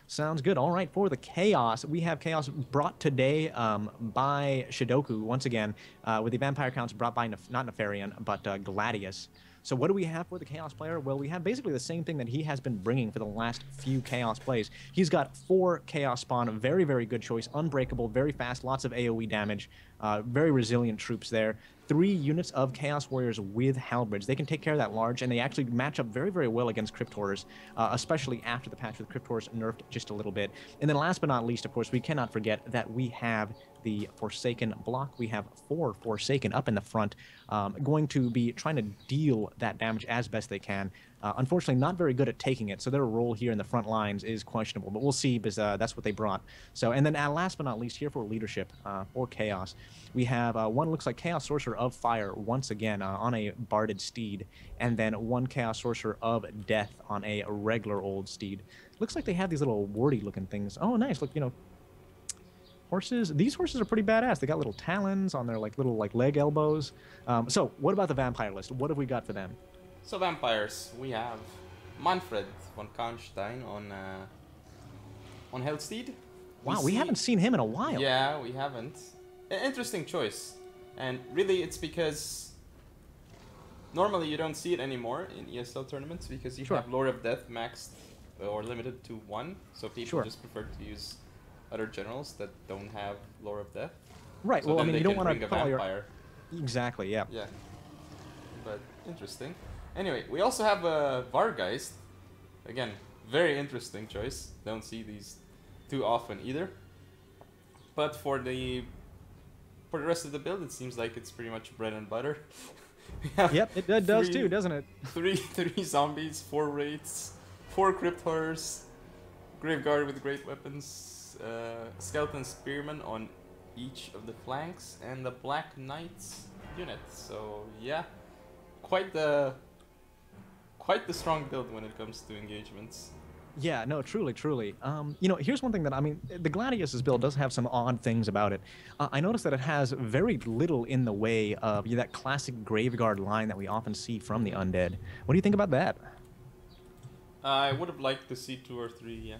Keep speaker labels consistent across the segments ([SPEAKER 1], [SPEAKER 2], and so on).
[SPEAKER 1] Sounds good. All right, for the Chaos, we have Chaos brought today by Shidoku, once again, with the Vampire counts brought by, not Nefarian, but Gladius. So what do we have for the Chaos player? Well, we have basically the same thing that he has been bringing for the last few Chaos plays. He's got 4 Chaos spawn, very, very good choice, unbreakable, very fast, lots of AoE damage, very resilient troops there. 3 units of Chaos Warriors with Halberds. They can take care of that large, and they actually match up very, very well against Crypt Horrors, especially after the patch with Crypt Horrors nerfed just a little bit. And then last but not least, of course, we cannot forget that we have the Forsaken block. We have 4 Forsaken up in the front, going to be trying to deal that damage as best they can. Unfortunately, not very good at taking it, so their role here in the front lines is questionable, but we'll see, because that's what they brought. So, and then last but not least, here for leadership, for Chaos, we have one looks like Chaos Sorcerer of Fire once again on a Barded Steed, and then 1 Chaos Sorcerer of Death on a regular old steed. Looks like they have these little warty looking things. Oh, nice, look, you know, horses. These horses are pretty badass. They got little talons on their little leg elbows. So, what about the vampire list? What have we got for them?
[SPEAKER 2] So vampires, we have Manfred von Karnstein on Hellsteed.
[SPEAKER 1] Wow, we haven't seen him in a while.
[SPEAKER 2] Yeah, we haven't. Interesting choice, and really it's because normally you don't see it anymore in ESL tournaments because you have Lord of Death maxed or limited to 1, so people just prefer to use other generals that don't have Lore of Death.
[SPEAKER 1] Right.
[SPEAKER 2] So
[SPEAKER 1] well, I
[SPEAKER 2] then
[SPEAKER 1] mean,
[SPEAKER 2] they
[SPEAKER 1] you don't
[SPEAKER 2] can
[SPEAKER 1] want
[SPEAKER 2] bring
[SPEAKER 1] to
[SPEAKER 2] a
[SPEAKER 1] call
[SPEAKER 2] vampire.
[SPEAKER 1] Exactly. Yeah.
[SPEAKER 2] Yeah. But interesting. Anyway, we also have a Vargeist. Again, very interesting choice. Don't see these too often either. But for the rest of the build, it seems like it's pretty much bread and butter.
[SPEAKER 1] Yep, it does too, doesn't it?
[SPEAKER 2] Three zombies, 4 wraiths, 4 crypt horrors, Graveguard with great weapons, skeleton spearman on each of the flanks, and the Black Knights unit. So yeah, quite the strong build when it comes to engagements.
[SPEAKER 1] Yeah, no, truly, truly. You know, here's one thing that, I mean, the Gladius's build does have some odd things about it. I noticed that it has very little in the way of that classic Graveguard line that we often see from the Undead. What do you think about that?
[SPEAKER 2] I would have liked to see 2 or 3, yeah.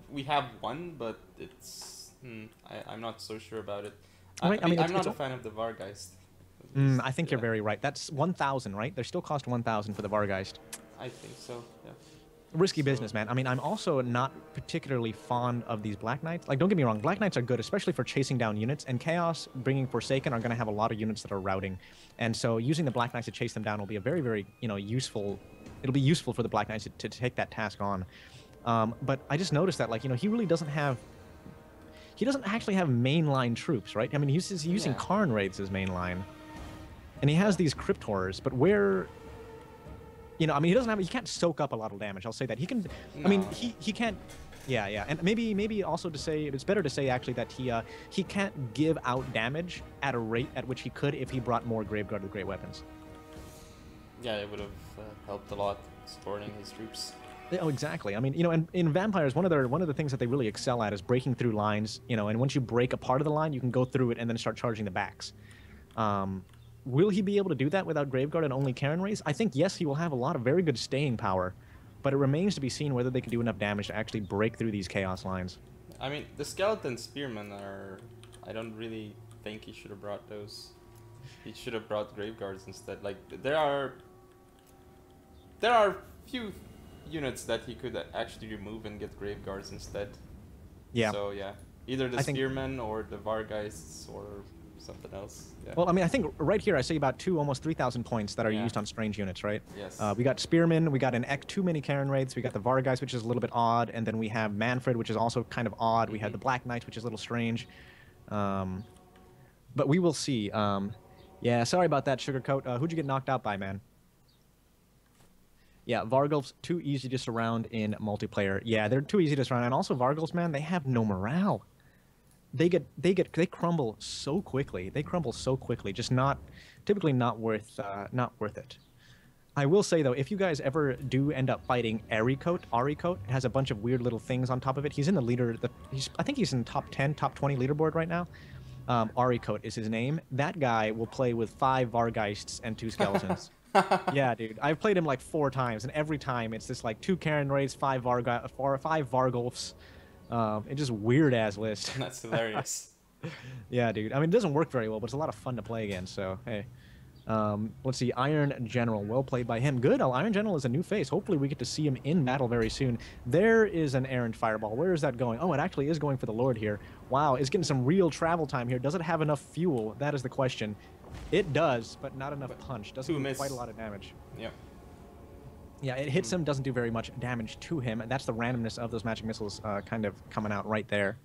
[SPEAKER 2] We have 1, but it's... I'm not so sure about it.
[SPEAKER 1] Right, I mean,
[SPEAKER 2] I'm not a fan of the Vargeist.
[SPEAKER 1] I think you're very right. That's 1,000, right? They still cost 1,000 for the Vargeist.
[SPEAKER 2] I think so, yeah.
[SPEAKER 1] Risky business, man. I mean, I'm also not particularly fond of these Black Knights. Like, don't get me wrong, Black Knights are good, especially for chasing down units, and Chaos bringing Forsaken are going to have a lot of units that are routing. And so using the Black Knights to chase them down will be a very, very, you know, useful... It'll be useful for the Black Knights to take that task on. But I just noticed that, like, you know, he really doesn't have... He doesn't actually have mainline troops, right? I mean, he's using Karn Wraiths as mainline. And he has these Crypt Horrors, but where... You know, I mean, he can't soak up a lot of damage. I'll say that. He can... No. I mean, he can't... Yeah, yeah. And maybe also to say... It's better to say, actually, that he can't give out damage at a rate at which he could if he brought more Graveguard with great weapons.
[SPEAKER 2] Yeah, it would have helped a lot supporting his troops.
[SPEAKER 1] Oh, exactly. I mean, you know, and in Vampires, one of the things that they really excel at is breaking through lines, you know, and once you break a part of the line, you can go through it and then start charging the backs. Will he be able to do that without Graveguard and only Karen Rays? I think, yes, he will have a lot of very good staying power, but it remains to be seen whether they can do enough damage to actually break through these Chaos lines.
[SPEAKER 2] I mean, the Skeleton Spearmen are... I don't really think he should have brought those. He should have brought Graveguards instead. Like, there are few units that he could actually remove and get Graveguards instead.
[SPEAKER 1] Yeah.
[SPEAKER 2] So, yeah. Either the Spearmen or the Vargeists or... something else. Yeah.
[SPEAKER 1] Well, I mean, I think right here I see about almost 3,000 points that are used on strange units, right?
[SPEAKER 2] Yes.
[SPEAKER 1] We got Spearmen, we got an too many Karen Wraiths, we got the Vargeist, which is a little bit odd, and then we have Manfred, which is also kind of odd. We had the Black Knights, which is a little strange. But we will see. Yeah, sorry about that, Sugarcoat. Who'd you get knocked out by, man? Yeah, Vargulf's too easy to surround in multiplayer. Yeah, they're too easy to surround, and also Vargulfs, man, they have no morale. They crumble so quickly. They crumble so quickly. Just typically not worth it. I will say though, if you guys ever do end up fighting Arikote, it has a bunch of weird little things on top of it. He's in the leader. I think he's in top 10, top 20 leaderboard right now. Arikote is his name. That guy will play with 5 Vargeists and 2 skeletons. Yeah, dude. I've played him like 4 times, and every time it's just like 2 Karen raids, 5 Vargolfs. It's just weird ass list.
[SPEAKER 2] That's hilarious.
[SPEAKER 1] Yeah, dude. I mean, it doesn't work very well, but it's a lot of fun to play against. So hey, let's see. Iron General, well played by him. Good. Iron General is a new face. Hopefully, we get to see him in battle very soon. There is an errant fireball. Where is that going? Oh, it actually is going for the Lord here. Wow, it's getting some real travel time here. Does it have enough fuel? That is the question. It does, but not enough punch. Doesn't do quite a lot of damage.
[SPEAKER 2] Yep.
[SPEAKER 1] Yeah, it hits him, doesn't do very much damage to him. That's the randomness of those magic missiles kind of coming out right there.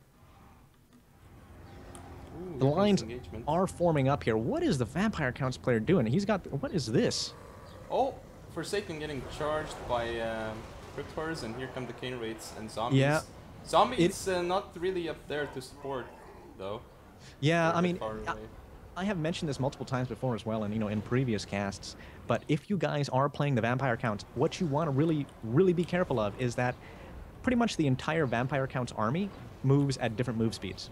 [SPEAKER 2] Ooh,
[SPEAKER 1] The lines are forming up here. What is the Vampire Counts player doing? He's got... What is this?
[SPEAKER 2] Oh, Forsaken getting charged by Cryptors, and here come the Cane Raids and Zombies.
[SPEAKER 1] Yeah.
[SPEAKER 2] Zombies not really up there to support, though.
[SPEAKER 1] Yeah,
[SPEAKER 2] They're
[SPEAKER 1] I mean...
[SPEAKER 2] far away.
[SPEAKER 1] I have mentioned this multiple times before as well, and in previous casts. But if you guys are playing the Vampire Counts, what you want to really be careful of is that pretty much the entire Vampire Counts army moves at different move speeds,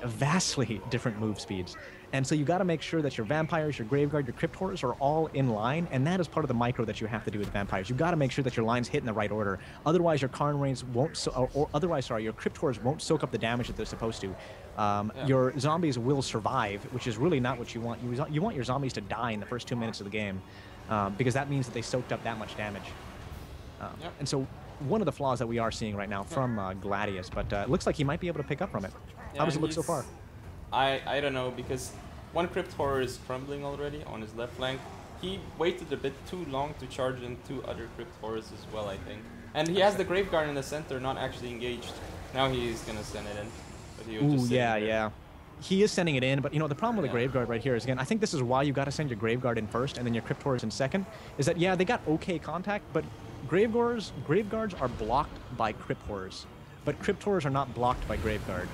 [SPEAKER 1] vastly different move speeds. And so you got to make sure that your vampires, your graveguard, your crypt horrors are all in line, and that is part of the micro that you have to do with vampires. You got to make sure that your lines hit in the right order. Otherwise, your Karn Reigns won't, your crypt horrors won't soak up the damage that they're supposed to. Your zombies will survive, which is really not what you want. You want your zombies to die in the first 2 minutes of the game, because that means that they soaked up that much damage. And so one of the flaws that we are seeing right now from Gladius, but it looks like he might be able to pick up from it. How does it look so far?
[SPEAKER 2] I don't know, because one Crypt Horror is crumbling already on his left flank. He waited a bit too long to charge in 2 other Crypt Horrors as well, I think. And he has the Graveguard in the center, not actually engaged. Now he's gonna send it in. But he was just
[SPEAKER 1] yeah. He is sending it in, but the problem with the Graveguard right here is, again, I think this is why you got to send your Graveguard in first and then your Crypt Horrors in second, is that, yeah, they got okay contact, but Graveguards are blocked by Crypt Horrors, but Crypt Horrors are not blocked by Graveguard.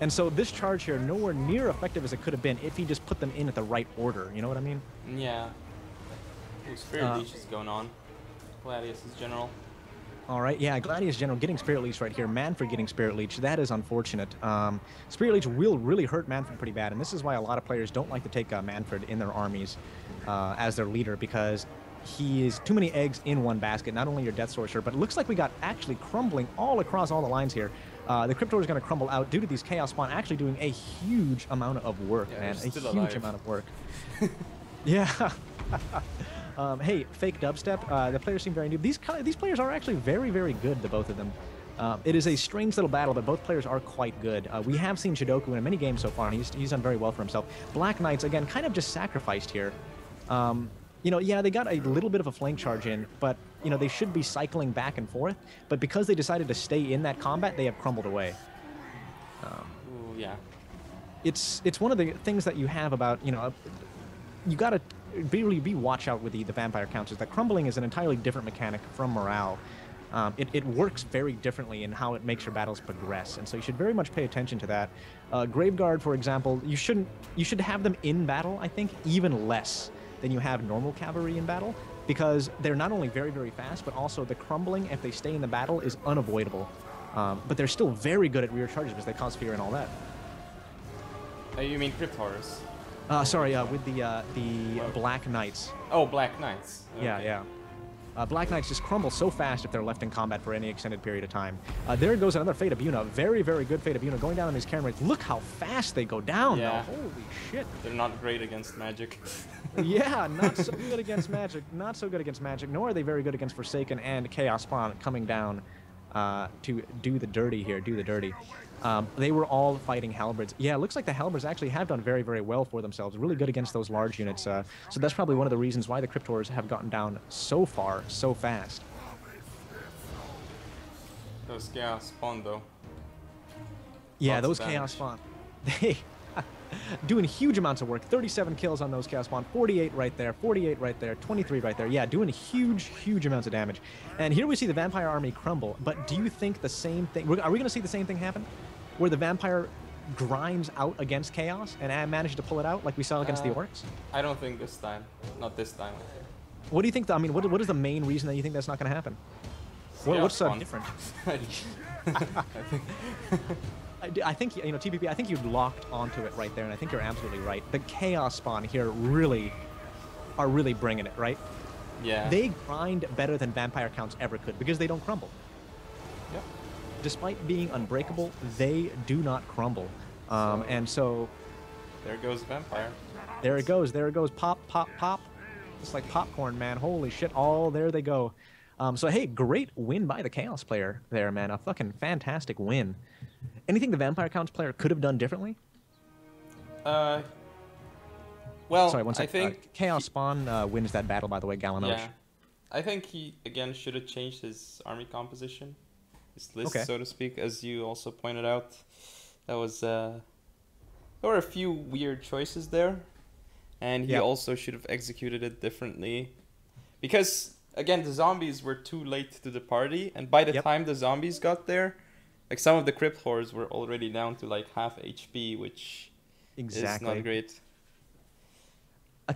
[SPEAKER 1] And so this charge here, nowhere near effective as it could have been if he just put them in at the right order. You know what I mean?
[SPEAKER 2] Yeah. Ooh, Spirit Leech is going on. Gladius is general.
[SPEAKER 1] All right, yeah, Gladius General getting Spirit Leech right here. Manfred getting Spirit Leech. That is unfortunate. Spirit Leech will really hurt Manfred pretty bad, and this is why a lot of players don't like to take Manfred in their armies as their leader, because he is too many eggs in one basket, not only your Death Sorcerer, but it looks like we got actually crumbling all across all the lines here. The Cryptor is going to crumble out due to these Chaos Spawn actually doing a huge amount of work, man. A huge amount of work. Yeah. Hey, fake dubstep. The players seem very new. These players are actually very, very good, the both of them. It is a strange little battle, but both players are quite good. We have seen Shidoku in many games so far, and he's done very well for himself. Black Knights, again, kind of just sacrificed here. Yeah, they got a little bit of a flank charge in, but, they should be cycling back and forth. But because they decided to stay in that combat, they have crumbled away.
[SPEAKER 2] Ooh, yeah.
[SPEAKER 1] It's one of the things that you have about, you got to really be watch out with the Vampire Counts, is that crumbling is an entirely different mechanic from morale. It works very differently in how it makes your battles progress, and so you should very much pay attention to that. Graveguard, for example, you should have them in battle, I think, even less than you have normal cavalry in battle, because they're not only very, very fast, but also the crumbling, if they stay in the battle, is unavoidable. But they're still very good at rear charges because they cause fear and all that.
[SPEAKER 2] You mean Crypt Horrors?
[SPEAKER 1] Sorry, with the Black Knights.
[SPEAKER 2] Oh, Black Knights. Okay.
[SPEAKER 1] Yeah. Black Knights just crumble so fast if they're left in combat for any extended period of time. There goes another Fate of Yuna. Very, very good Fate of Yuna going down on these cameras. Look how fast they go down,
[SPEAKER 2] yeah.
[SPEAKER 1] though. Holy shit.
[SPEAKER 2] They're not great against magic.
[SPEAKER 1] Yeah, not so good against magic. Not so good against magic, nor are they very good against Forsaken and Chaos Spawn coming down to do the dirty here, They were all fighting Halberds. Yeah, it looks like the Halberds actually have done very, very well for themselves. Really good against those large units. So that's probably one of the reasons why the Cryptors have gotten down so far, so fast.
[SPEAKER 2] Those Chaos Spawn, though.
[SPEAKER 1] Yeah, those Chaos Spawn. They doing huge amounts of work. 37 kills on those Chaos Spawn. 48 right there. 48 right there. 23 right there. Yeah, doing huge, huge amounts of damage. And here we see the Vampire army crumble. But do you think the same thing... Are we going to see the same thing happen? Where the Vampire grinds out against Chaos and manages to pull it out like we saw against the Orcs?
[SPEAKER 2] I don't think this time. Not this time.
[SPEAKER 1] What do you think? I mean, what is the main reason that you think that's not going to happen? What's different? I think, TPP, I think you locked onto it right there, and I think you're absolutely right. The Chaos Spawn here really are really bringing it, right?
[SPEAKER 2] Yeah.
[SPEAKER 1] They grind better than vampire counts ever could because they don't crumble.
[SPEAKER 2] Yep.
[SPEAKER 1] Despite being unbreakable, they do not crumble. And so
[SPEAKER 2] there goes vampire.
[SPEAKER 1] there it goes. There it goes. Pop, pop, pop. It's like popcorn, man. Holy shit. Oh, there they go. So, hey, great win by the Chaos player there, man. A fucking fantastic win. Anything the Vampire Counts player could have done differently?
[SPEAKER 2] Well,
[SPEAKER 1] sorry, one
[SPEAKER 2] I
[SPEAKER 1] sec.
[SPEAKER 2] think
[SPEAKER 1] Chaos Spawn wins that battle, by the way, Galanosh.
[SPEAKER 2] Yeah, I think he again should have changed his army composition, his list,
[SPEAKER 1] Okay.
[SPEAKER 2] so to speak, as you also pointed out. That was there were a few weird choices there, and he
[SPEAKER 1] Yeah.
[SPEAKER 2] also should have executed it differently, because again the zombies were too late to the party, and by the
[SPEAKER 1] Yep.
[SPEAKER 2] time the zombies got there, like some of the crypt horrors were already down to like half HP, which is
[SPEAKER 1] Exactly.
[SPEAKER 2] not great.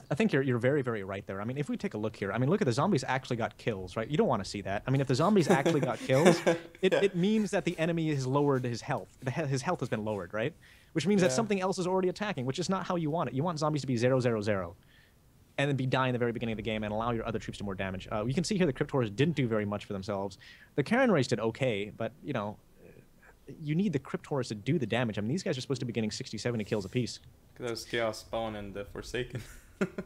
[SPEAKER 1] I think you're very, very right there. I mean, if we take a look here, I mean, look at the zombies actually got kills, right? You don't want to see that. I mean, if the zombies actually got kills, it means that the enemy has lowered his health. His health has been lowered, right? Which means that
[SPEAKER 2] Yeah.
[SPEAKER 1] something else is already attacking, which is not how you want it. You want zombies to be 0-0-0. And then be dying in the very beginning of the game and allow your other troops to more damage. You can see here the Crypt Horrors didn't do very much for themselves. The Karen Race did okay, but, you know, you need the Crypt Horrors to do the damage. I mean, these guys are supposed to be getting 60, 70 kills apiece.
[SPEAKER 2] That was Chaos Spawn and the Forsaken.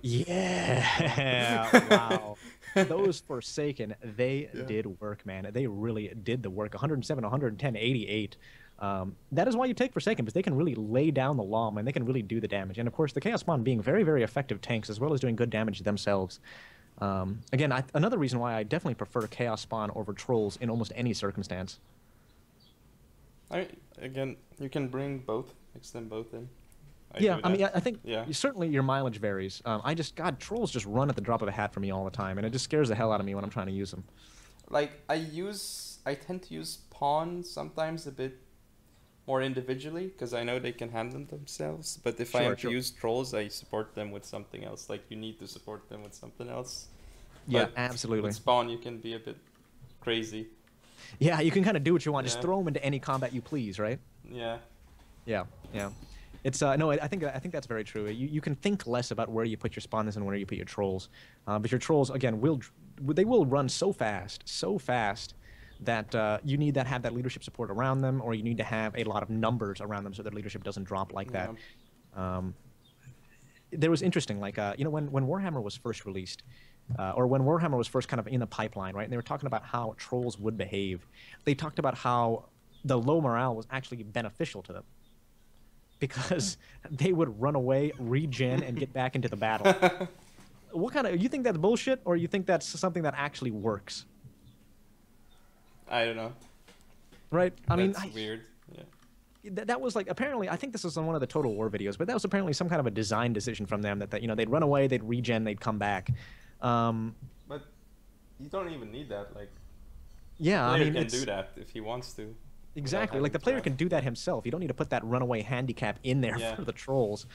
[SPEAKER 1] Yeah, wow. Those Forsaken, they did work, man. They really did the work. 107, 110, 88. That is why you take Forsaken, because they can really lay down the law, man. They can really do the damage. And, of course, the Chaos Spawn being very, very effective tanks, as well as doing good damage themselves. Again, another reason why I definitely prefer Chaos Spawn over Trolls in almost any circumstance.
[SPEAKER 2] Again, you can bring both, mix them both in.
[SPEAKER 1] I mean, I think
[SPEAKER 2] Yeah.
[SPEAKER 1] certainly your mileage varies. God, Trolls just run at the drop of a hat for me all the time, and it just scares the hell out of me when I'm trying to use them.
[SPEAKER 2] Like, I tend to use Pawn sometimes a bit more individually, because I know they can handle themselves, but if I
[SPEAKER 1] Sure,
[SPEAKER 2] have
[SPEAKER 1] sure.
[SPEAKER 2] to use Trolls, I support them with something else. Like, you need to support them with something else.
[SPEAKER 1] Yeah,
[SPEAKER 2] But
[SPEAKER 1] absolutely.
[SPEAKER 2] with Spawn, you can be a bit crazy.
[SPEAKER 1] Yeah, you can kind of do what you want. Just
[SPEAKER 2] Yeah.
[SPEAKER 1] throw them into any combat you please, right?
[SPEAKER 2] Yeah.
[SPEAKER 1] Yeah, yeah. It's no, I think that's very true. You can think less about where you put your spawners and where you put your trolls, but your trolls again will run so fast that you need have that leadership support around them, or you need to have a lot of numbers around them so their leadership doesn't drop like that. There was interesting, like you know, when Warhammer was first released, or when Warhammer was first kind of in the pipeline, right? And they were talking about how trolls would behave. They talked about how the low morale was actually beneficial to them, because they would run away, regen, and get back into the battle. What kind of? You think that's bullshit, or you think that's something that actually works?
[SPEAKER 2] I don't know.
[SPEAKER 1] Right? I mean,
[SPEAKER 2] That's weird. Yeah.
[SPEAKER 1] that was like, apparently, I think this was on one of the Total War videos, but that was apparently some kind of a design decision from them that you know, they'd run away, they'd regen, they'd come back.
[SPEAKER 2] But you don't even need that. Like,
[SPEAKER 1] Yeah,
[SPEAKER 2] the
[SPEAKER 1] I
[SPEAKER 2] player
[SPEAKER 1] mean,
[SPEAKER 2] can do that if he wants to.
[SPEAKER 1] Exactly. Like, the player can do that himself. You don't need to put that runaway handicap in there for the trolls.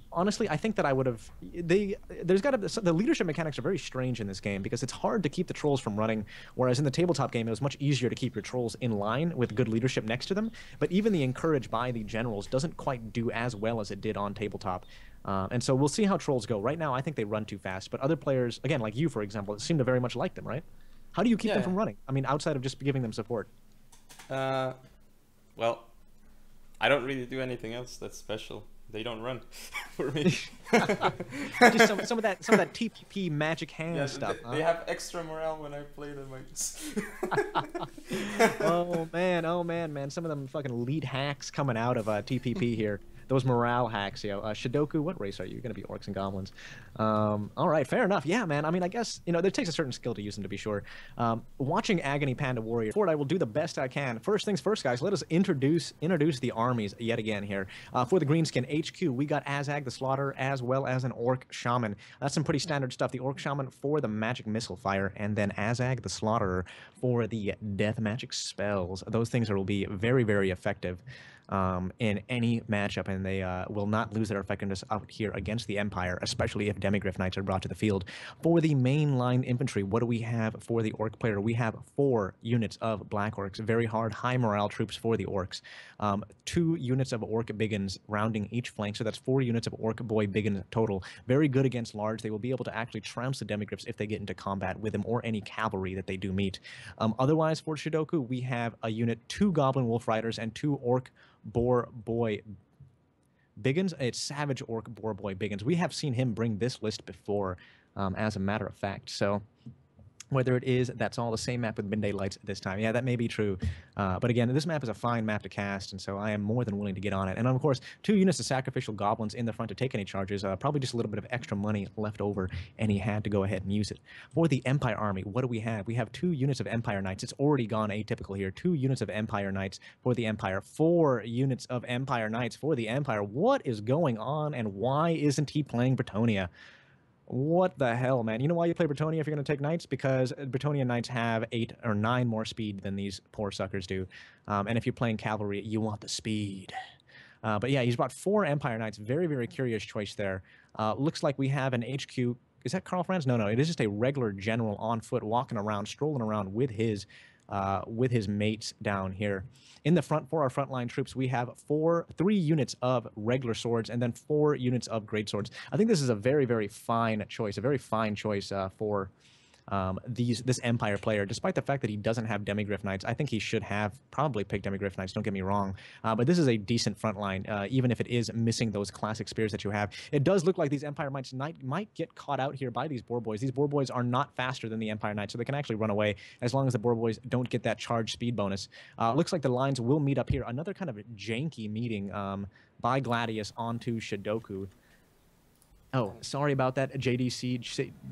[SPEAKER 1] Honestly, I think that I would have... There's got to... The leadership mechanics are very strange in this game, because it's hard to keep the trolls from running, whereas in the tabletop game, it was much easier to keep your trolls in line with good leadership next to them. But even the encourage by the generals doesn't quite do as well as it did on tabletop. And so we'll see how trolls go. Right now, I think they run too fast. But other players, again, like you, for example, seem to very much like them, right? How do you keep them from running? I mean, outside of just giving them support.
[SPEAKER 2] Well, I don't really do anything else that's special. They don't run for me.
[SPEAKER 1] Just some of that TPP magic hand stuff.
[SPEAKER 2] They have extra morale when I play them. I just
[SPEAKER 1] Oh man. Some of them fucking lead hacks coming out of TPP here. Those morale hacks, yo. Shidoku, what race are you? You're gonna be orcs and goblins. All right, fair enough. Yeah, man. I mean, I guess, you know, there takes a certain skill to use them, to be sure. Watching Agony Panda Warrior, I will do the best I can. First things first, guys. Let us introduce the armies yet again here. For the Greenskin HQ, we got Azag the Slaughter, as well as an Orc Shaman. That's some pretty standard stuff. The Orc Shaman for the magic missile fire, and then Azag the Slaughterer for the death magic spells. Those things will be very, very effective in any matchup, and they will not lose their effectiveness out here against the Empire, especially if Demigryph Knights are brought to the field. For the mainline infantry, what do we have for the Orc player? We have 4 units of Black Orcs, very hard, high morale troops for the Orcs. 2 units of Orc Biggins rounding each flank, so that's 4 units of Orc Boy Biggin total. Very good against large. They will be able to actually trounce the Demigryphs if they get into combat with them or any cavalry that they do meet. Otherwise, for Shidoku, we have a unit, 2 Goblin Wolf Riders and 2 Orc Boar Boy Biggins. It's Savage Orc Boar Boy Biggins. We have seen him bring this list before, as a matter of fact. So whether it is, that's all the same map with Midday Lights this time. Yeah, that may be true. But again, this map is a fine map to cast, and so I am more than willing to get on it. And of course, 2 units of Sacrificial Goblins in the front to take any charges. Probably just a little bit of extra money left over, and he had to go ahead and use it. For the Empire Army, what do we have? We have 2 units of Empire Knights. It's already gone atypical here. 2 units of Empire Knights for the Empire. 4 units of Empire Knights for the Empire. What is going on, and why isn't he playing Bretonnia? What the hell, man? You know why you play Bretonnia if you're going to take Knights? Because Bretonnia Knights have 8 or 9 more speed than these poor suckers do. And if you're playing Cavalry, you want the speed. But yeah, he's brought 4 Empire Knights. Very, very curious choice there. Looks like we have an HQ. Is that Karl Franz? No, it is just a regular general on foot, walking around, strolling around with his mates down here. In the front, for our frontline troops, we have 3 units of regular swords and then 4 units of great swords. I think this is a very, very fine choice, for this Empire player. Despite the fact that he doesn't have Demigryph Knights, I think he should have probably picked Demigryph Knights, don't get me wrong. But this is a decent front line, even if it is missing those classic spears that you have. It does look like these Empire Knights might get caught out here by these Boar Boys. These Boar Boys are not faster than the Empire Knights, so they can actually run away as long as the Boar Boys don't get that charge speed bonus. Looks like the lines will meet up here. Another kind of janky meeting by Gladius onto Shidoku. Oh, sorry about that. JDC,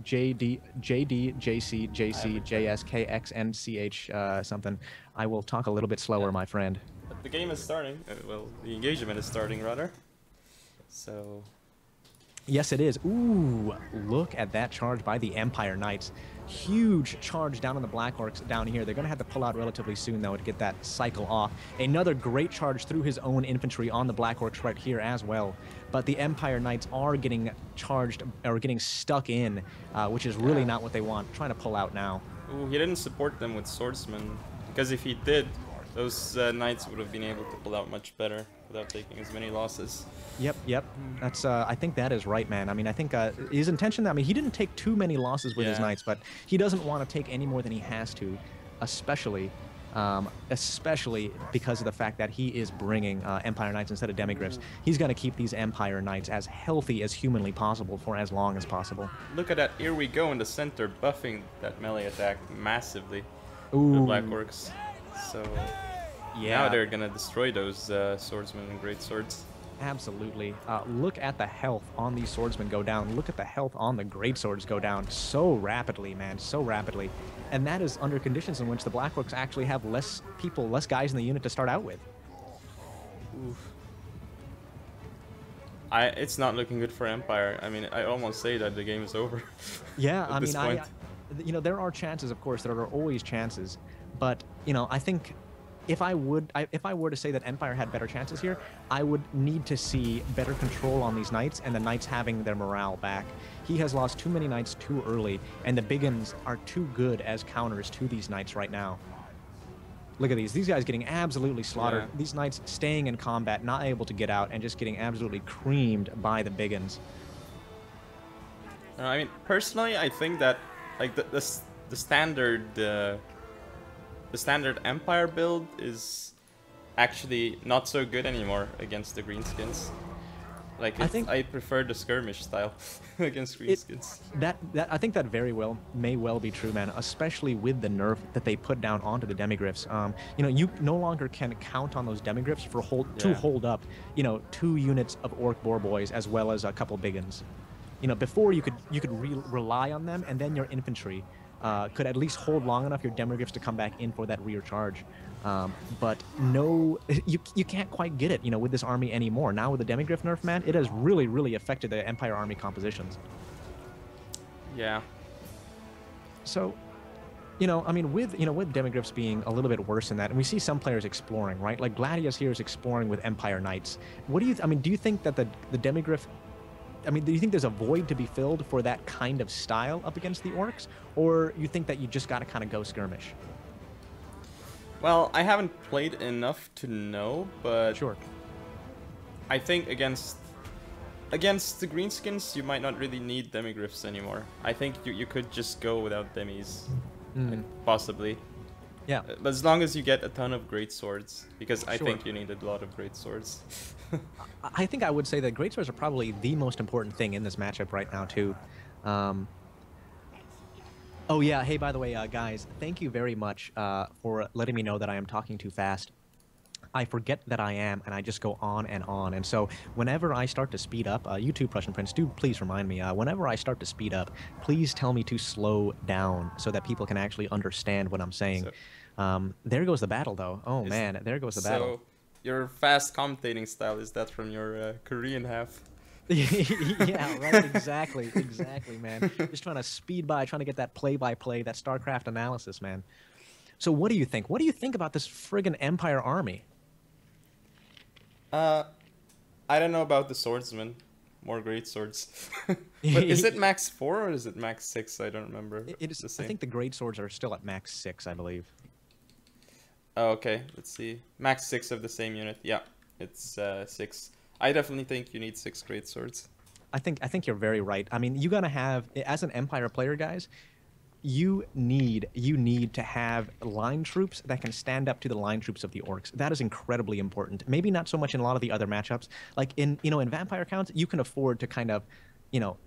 [SPEAKER 1] JD, JD, JC, JC, JS, KX, NCH, something. I will talk a little bit slower, my friend.
[SPEAKER 2] But the game is starting. Well, the engagement is starting, rather. So...
[SPEAKER 1] Yes, it is. Ooh, look at that charge by the Empire Knights. Huge charge down on the Black Orcs down here. They're going to have to pull out relatively soon, though, to get that cycle off. Another great charge through his own infantry on the Black Orcs right here as well. But the Empire Knights are getting charged, or getting stuck in, which is really not what they want. Trying to pull out now.
[SPEAKER 2] Ooh, he didn't support them with swordsmen, because if he did, those knights would have been able to pull out much better without taking as many losses.
[SPEAKER 1] Yep. That's I think that is right, man. I mean, I think his intention, I mean, he didn't take too many losses with his knights, but he doesn't want to take any more than he has to, especially because of the fact that he is bringing Empire Knights instead of Demigryphs. He's going to keep these Empire Knights as healthy as humanly possible for as long as possible.
[SPEAKER 2] Look at that. Here we go in the center, buffing that melee attack massively.
[SPEAKER 1] Ooh.
[SPEAKER 2] The Black Orcs. So
[SPEAKER 1] yeah,
[SPEAKER 2] now they're gonna destroy those swordsmen and great swords.
[SPEAKER 1] Absolutely. Look at the health on these swordsmen go down. Look at the health on the great swords go down so rapidly, man, so rapidly. And that is under conditions in which the Black Orcs actually have less people, less guys in the unit to start out with.
[SPEAKER 2] Oof. It's not looking good for Empire. I mean, I almost say that the game is over.
[SPEAKER 1] Yeah, I mean, you know, there are chances, of course, there are always chances. But, you know, I think if I were to say that Empire had better chances here, I would need to see better control on these knights and the knights having their morale back. He has lost too many knights too early, and the Biggins are too good as counters to these knights right now. Look at these guys getting absolutely slaughtered. Yeah. These knights staying in combat, not able to get out, and just getting absolutely creamed by the Biggins.
[SPEAKER 2] I mean, personally, I think that like the standard Empire build is actually not so good anymore against the greenskins. Like, I prefer the skirmish style against greenskins.
[SPEAKER 1] I think that may well be true, man. Especially with the nerf that they put down onto the Demigryphs. You know, you no longer can count on those Demigryphs to hold up, you know, 2 units of Orc Boar Boys as well as a couple Biggins. You know, before you could rely on them, and then your infantry could at least hold long enough your Demigryphs to come back in for that rear charge. But no, you can't quite get it, you know, with this army anymore. Now with the Demigryph nerf, man, it has really, really affected the Empire army compositions.
[SPEAKER 2] Yeah.
[SPEAKER 1] So, I mean, with Demigryphs being a little bit worse than that, and we see some players exploring, right? Like Gladius here is exploring with Empire Knights. What do you? I mean, do you think that the Demigryph? I mean, do you think there's a void to be filled for that kind of style up against the orcs, or you think that you just got to kind of go skirmish?
[SPEAKER 2] Well, I haven't played enough to know, but
[SPEAKER 1] Sure.
[SPEAKER 2] I think against the greenskins, you might not really need demigryphs anymore. I think you could just go without demis, possibly.
[SPEAKER 1] Yeah.
[SPEAKER 2] But as long as you get a ton of great swords, because I
[SPEAKER 1] Sure.
[SPEAKER 2] think you need a lot of great swords.
[SPEAKER 1] I think I would say that great swords are probably the most important thing in this matchup right now too. Oh yeah, hey, by the way, guys, thank you very much for letting me know that I am talking too fast. I forget that I am, and I just go on and on. And so whenever I start to speed up, you too, Prussian Prince, do please remind me, whenever I start to speed up, please tell me to slow down so that people can actually understand what I'm saying. There goes the battle, though. Oh, man, there goes the battle.
[SPEAKER 2] So, your fast commentating style, is that from your Korean half?
[SPEAKER 1] Yeah, right, exactly, man. Just trying to speed by, trying to get that play-by-play, that StarCraft analysis, man. So what do you think? What do you think about this friggin' Empire army?
[SPEAKER 2] I don't know about the swordsman. More great swords. But is it max 4 or is it max 6? I don't remember.
[SPEAKER 1] It is. I think the great swords are still at max 6, I believe.
[SPEAKER 2] Oh, okay. Let's see. Max 6 of the same unit. Yeah, it's 6. I definitely think you need 6 great swords.
[SPEAKER 1] I think you're very right. I mean, you gotta have, as an Empire player, guys, you need to have line troops that can stand up to the line troops of the orcs. That is incredibly important. Maybe not so much in a lot of the other matchups. Like in Vampire counts, you can afford to kind of,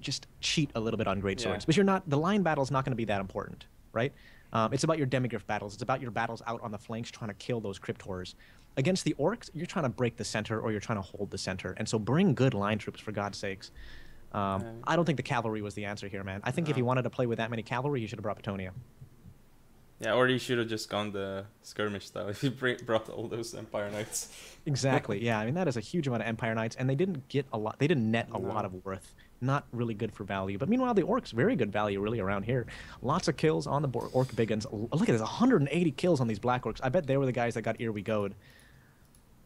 [SPEAKER 1] just cheat a little bit on great swords. But the line battle is not going to be that important, right? It's about your demigryph battles. It's about your battles out on the flanks trying to kill those crypt horrors. Against the orcs, you're trying to break the center or you're trying to hold the center. And so bring good line troops, for God's sakes. I don't think the cavalry was the answer here, man. I think if he wanted to play with that many cavalry, he should have brought Petonia.
[SPEAKER 2] Yeah, or he should have just gone the skirmish style if he brought all those Empire Knights.
[SPEAKER 1] Exactly, yeah. I mean, that is a huge amount of Empire Knights, and they didn't get a lot. They didn't net a lot of worth. Not really good for value. But meanwhile, the orcs, very good value really around here. Lots of kills on the orc biggins. Look at this, 180 kills on these black orcs. I bet they were the guys that got Here We Go'd.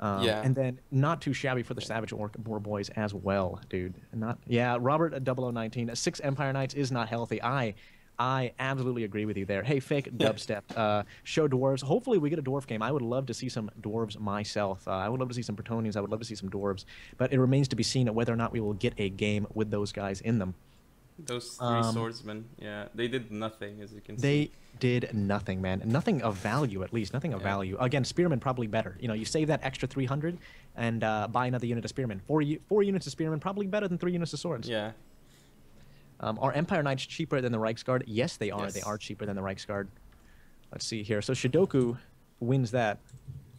[SPEAKER 1] And then not too shabby for the Savage Orc Boar boys as well, dude. Robert 0019. 6 Empire Knights is not healthy. I absolutely agree with you there. Hey, fake dubstep. Show dwarves. Hopefully we get a dwarf game. I would love to see some dwarves myself. I would love to see some Bretonians. I would love to see some dwarves. But it remains to be seen whether or not we will get a game with those guys in them.
[SPEAKER 2] Those 3 swordsmen, yeah, they did nothing, as you can see.
[SPEAKER 1] They did nothing, man. Nothing of value, at least. Nothing of value. Again, Spearmen probably better. You save that extra 300 and buy another unit of Spearmen. 4 units of Spearmen probably better than 3 units of swords.
[SPEAKER 2] Yeah.
[SPEAKER 1] Are Empire Knights cheaper than the Reichsguard? Yes, they are.
[SPEAKER 2] Yes.
[SPEAKER 1] They are cheaper than the Reichsguard. Let's see here. So Shidoku wins that.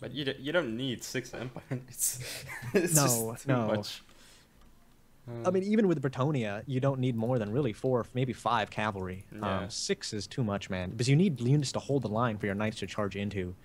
[SPEAKER 2] But you don't need 6 Empire Knights.
[SPEAKER 1] No.
[SPEAKER 2] Too much.
[SPEAKER 1] I mean, even with Bretonia, you don't need more than really 4, maybe 5 cavalry. 6 is too much, man. Because you need units to hold the line for your knights to charge into.